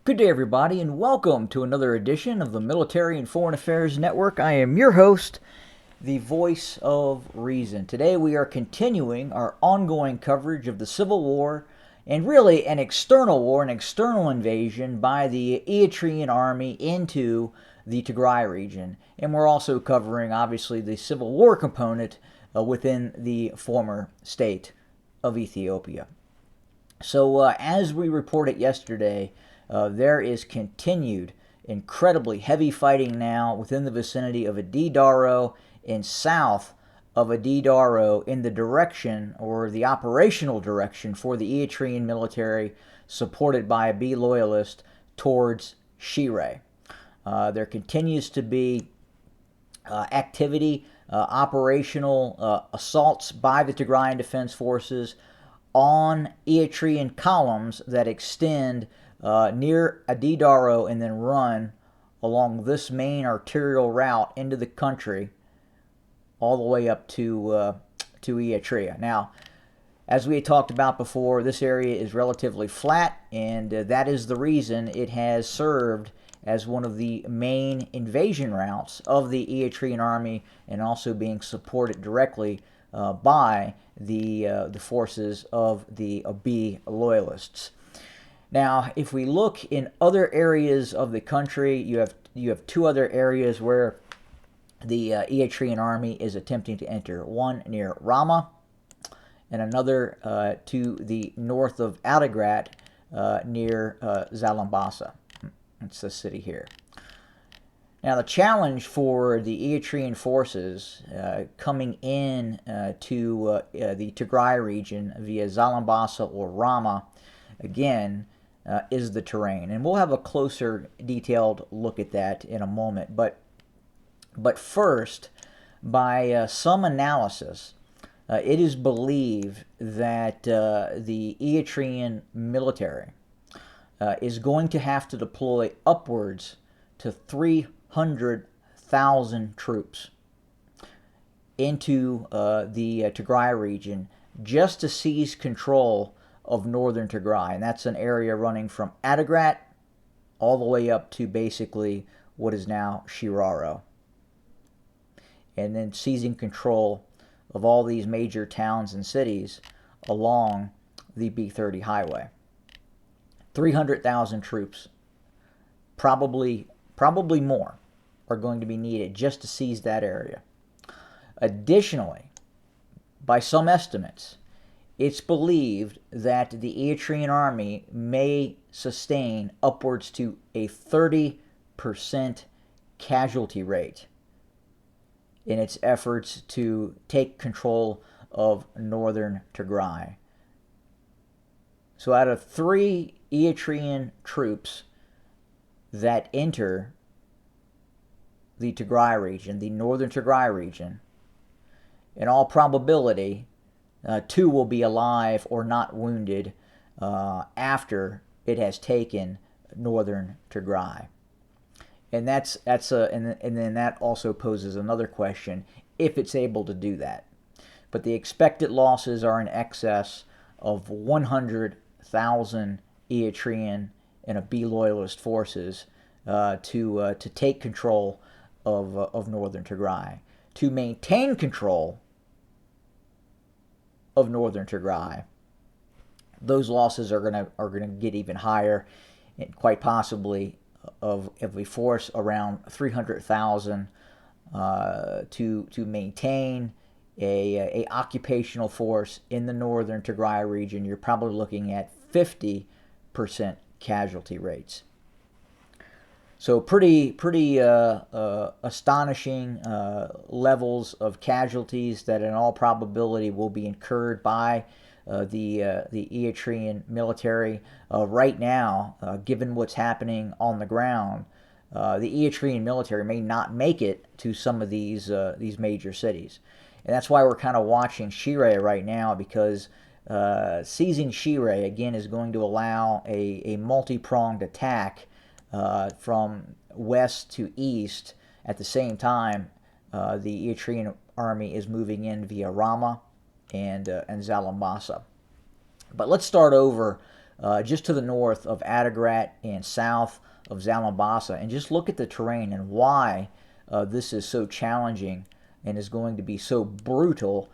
Good day, everybody, and welcome to another edition of the Military and Foreign Affairs Network. I am your host, the voice of reason. Today we are continuing our ongoing coverage of the Civil War and really an external war, an external invasion by the Eritrean army into the Tigray region. And we're also covering, obviously, the Civil War component within the former state of Ethiopia. So, as we reported yesterday, there is continued incredibly heavy fighting now within the vicinity of Adidaro and south of Adidaro in the direction or the operational direction for the Eritrean military supported by a B loyalist towards Shire. There continues to be activity, operational assaults by the Tigrayan Defense Forces on Eritrean columns that extend near Adidaro and then run along this main arterial route into the country all the way up to Eritrea. Now, as we had talked about before, this area is relatively flat, and that is the reason it has served as one of the main invasion routes of the Eritrean army, and also being supported directly by the forces of the Abiy loyalists. Now, if we look in other areas of the country, you have two other areas where the Eritrean army is attempting to enter. One near Rama, and another to the north of Adigrat near Zelambesa. It's the city here. Now, the challenge for the Eritrean forces coming in to the Tigray region via Zelambesa or Rama, again, is the terrain. And we'll have a closer detailed look at that in a moment. But first, by some analysis, it is believed that the Eritrean military is going to have to deploy upwards to 300,000 troops into the Tigray region just to seize control of Northern Tigray. And that's an area running from Adigrat all the way up to basically what is now Shire. And then seizing control of all these major towns and cities along the B30 highway. 300,000 troops, probably more, are going to be needed just to seize that area. Additionally, by some estimates, it's believed that the Eritrean army may sustain upwards to a 30% casualty rate in its efforts to take control of Northern Tigray. So out of 3 Eritrean troops that enter the Tigray region, the Northern Tigray region, in all probability, 2 will be alive or not wounded after it has taken Northern Tigray. And and then that also poses another question, if it's able to do that. But the expected losses are in excess of 100,000 Eritrean and Abiy loyalist forces to take control of Northern Tigray. To maintain control of Northern Tigray, those losses are gonna get even higher, and quite possibly of a force around 300,000 to maintain a occupational force in the Northern Tigray region. You're probably looking at 50% casualty rates. So pretty astonishing levels of casualties that in all probability will be incurred by the Eritrean military. Right now, given what's happening on the ground, the Eritrean military may not make it to some of these major cities. And that's why we're kind of watching Shire right now, because seizing Shire, again, is going to allow a multi-pronged attack from west to east. At the same time, the Eritrean army is moving in via Rama and Zelambesa. But let's start over just to the north of Adigrat and south of Zelambesa. And just look at the terrain and why this is so challenging and is going to be so brutal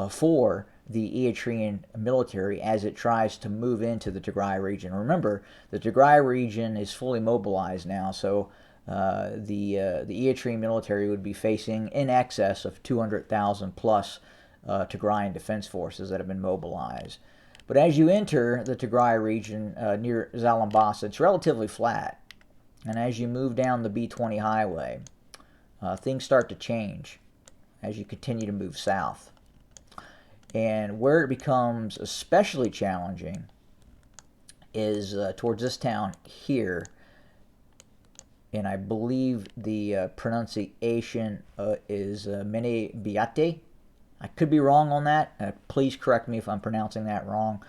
for the Eritrean military as it tries to move into the Tigray region. Remember, the Tigray region is fully mobilized now, so the Eritrean military would be facing in excess of 200,000 plus Tigrayan defense forces that have been mobilized. But as you enter the Tigray region near Zelambesa, it's relatively flat. And as you move down the B20 highway, things start to change as you continue to move south. And where it becomes especially challenging is towards this town here. And I believe the pronunciation is Mene Biate. I could be wrong on that. Please correct me if I'm pronouncing that wrong.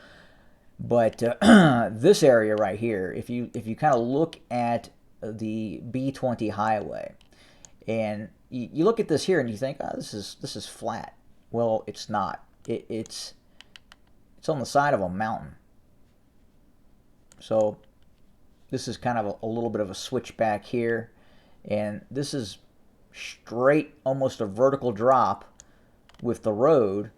But this area right here, if you kind of look at the B20 highway, and you look at this here and you think, oh, this is flat. Well, it's not. It's on the side of a mountain. So this is kind of a little bit of a switchback here, and this is straight, almost a vertical drop with the road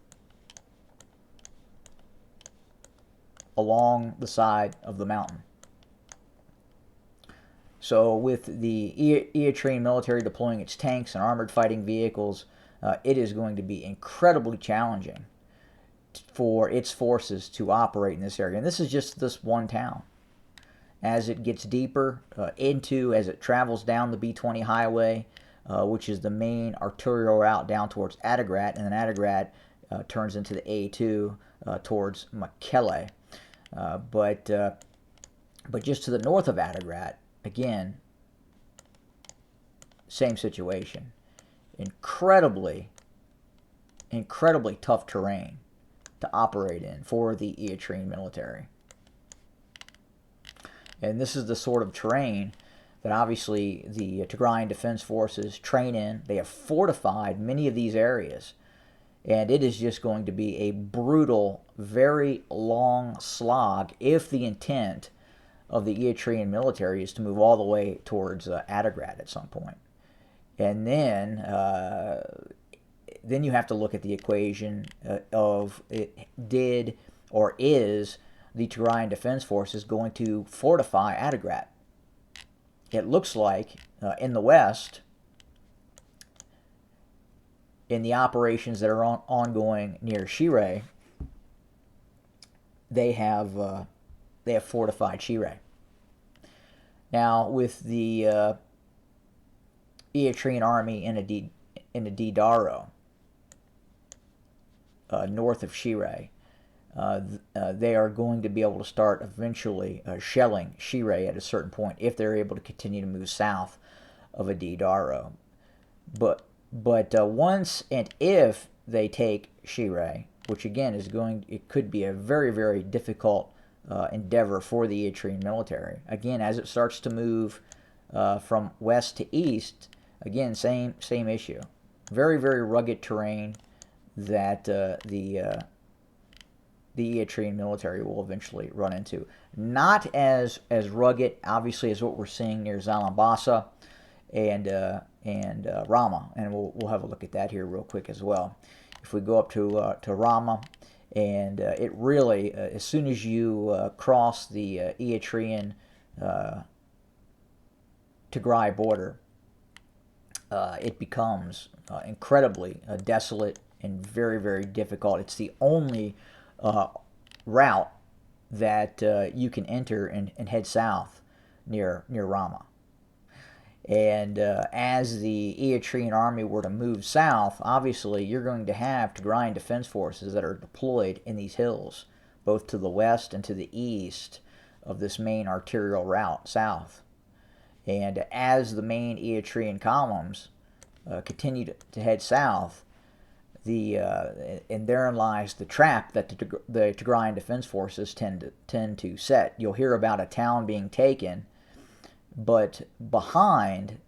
along the side of the mountain. So with the Eritrean military deploying its tanks and armored fighting vehicles, it is going to be incredibly challenging for its forces to operate in this area. And this is just this one town. As it gets deeper as it travels down the B20 highway, which is the main arterial route down towards Adigrat, and then Adigrat turns into the A2 towards Mekelle. But just to the north of Adigrat, again, same situation. Incredibly tough terrain to operate in for the Eritrean military. And this is the sort of terrain that obviously the Tigrayan Defense Forces train in. They have fortified many of these areas. And it is just going to be a brutal, very long slog if the intent of the Eritrean military is to move all the way towards Adigrat at some point. And then you have to look at the equation of did or is the Tigrayan Defense Forces going to fortify Adigrat. It looks like in the west, in the operations that are ongoing near Shire, they have fortified Shire. Now, with the Eritrean army in a Didaro, north of Shire, they are going to be able to start eventually shelling Shire at a certain point if they're able to continue to move south of a Didaro. But once and if they take Shire, which again it could be a very, very difficult endeavor for the Eritrean military. Again, as it starts to move from west to east, again, same issue. Very, very rugged terrain that the Eritrean military will eventually run into. Not as rugged, obviously, as what we're seeing near Zelambesa and Rama, and we'll have a look at that here real quick as well. If we go up to Rama, and it really, as soon as you cross the Eritrean Tigray border, it becomes incredibly desolate and very, very difficult. It's the only route that you can enter and head south near Rama. And as the Eritrean army were to move south, obviously you're going to have Tigrayan defense forces that are deployed in these hills, both to the west and to the east of this main arterial route south. And as the main Eritrean columns continue to head south, and therein lies the trap that the Tigrayan defense forces tend to set. You'll hear about a town being taken, but behind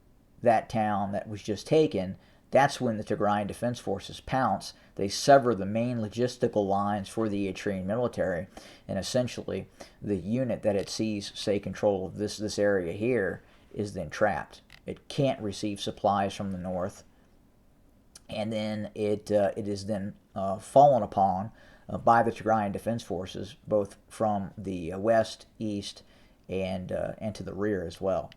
that town that was just taken, That's when the Tigrayan Defense Forces pounce. They sever the main logistical lines for the Eritrean military, and essentially the unit that it sees, say, control of this area here is then trapped. It can't receive supplies from the north, and then it is then fallen upon by the Tigrayan Defense Forces, both from the west, east, and to the rear as well.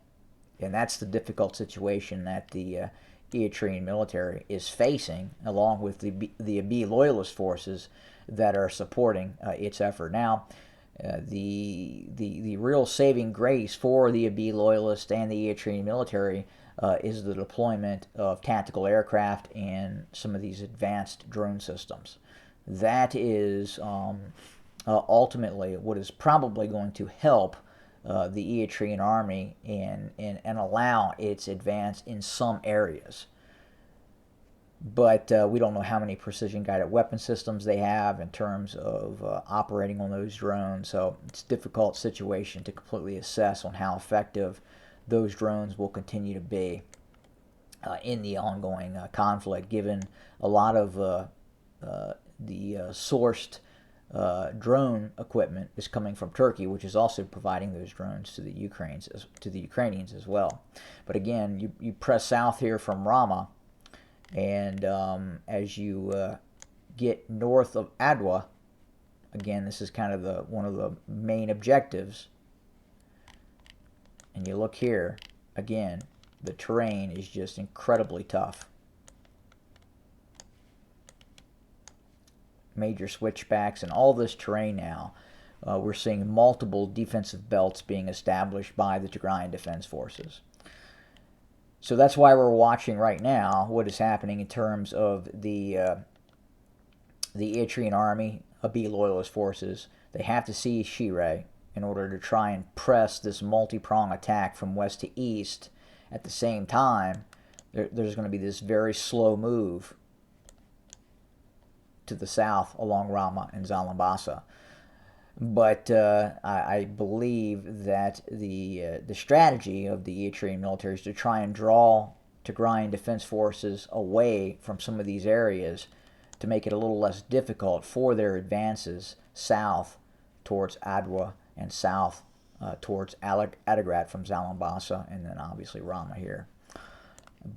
And that's the difficult situation that the Eritrean military is facing, along with the Abiy loyalist forces that are supporting its effort. Now, the real saving grace for the Abiy loyalists and the Eritrean military is the deployment of tactical aircraft and some of these advanced drone systems. That is ultimately what is probably going to help the Eritrean army and allow its advance in some areas. But we don't know how many precision-guided weapon systems they have in terms of operating on those drones, so it's a difficult situation to completely assess on how effective those drones will continue to be in the ongoing conflict, given a lot of the sourced drone equipment is coming from Turkey, which is also providing those drones to the Ukrainians as well. But again, you press south here from Rama, and as you get north of Adwa, again, this is kind of one of the main objectives. And you look here, again, the terrain is just incredibly tough. Major switchbacks and all this terrain now. We're seeing multiple defensive belts being established by the Tigrayan Defense Forces. So that's why we're watching right now what is happening in terms of the Eritrean army, Abiy loyalist forces. They have to seize Shire in order to try and press this multi-prong attack from west to east. At the same time, there's going to be this very slow move to the south along Rama and Zelambesa. But I believe that the strategy of the Eritrean military is to try and draw Tigrayan Defense Forces away from some of these areas to make it a little less difficult for their advances south towards Adwa and south towards Adigrat from Zelambesa, and then obviously Rama here.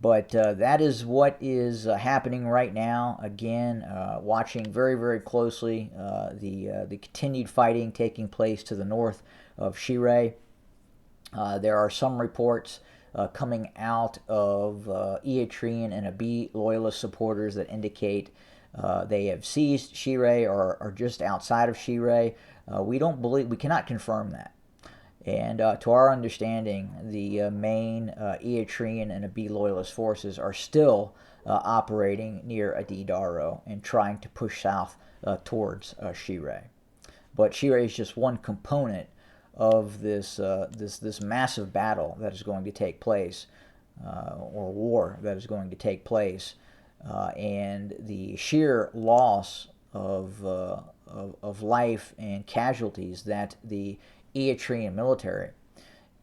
But that is what is happening right now. Again, watching very, very closely the continued fighting taking place to the north of Shire. There are some reports coming out of Eritrean and Abiy loyalist supporters that indicate they have seized Shire or are just outside of Shire. We cannot confirm that. And to our understanding, the main Eritrean and Abiy loyalist forces are still operating near Adidaro and trying to push south towards Shire. But Shire is just one component of this massive battle that is going to take place, or war that is going to take place, and the sheer loss of life and casualties that the Eritrean military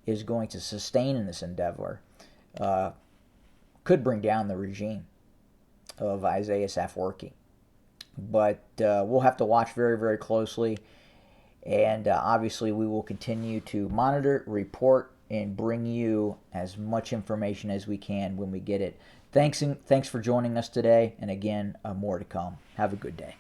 is going to sustain in this endeavor could bring down the regime of Isaias Afwerki. But we'll have to watch very, very closely, and obviously we will continue to monitor, report, and bring you as much information as we can when we get it. Thanks for joining us today, and again, more to come. Have a good day.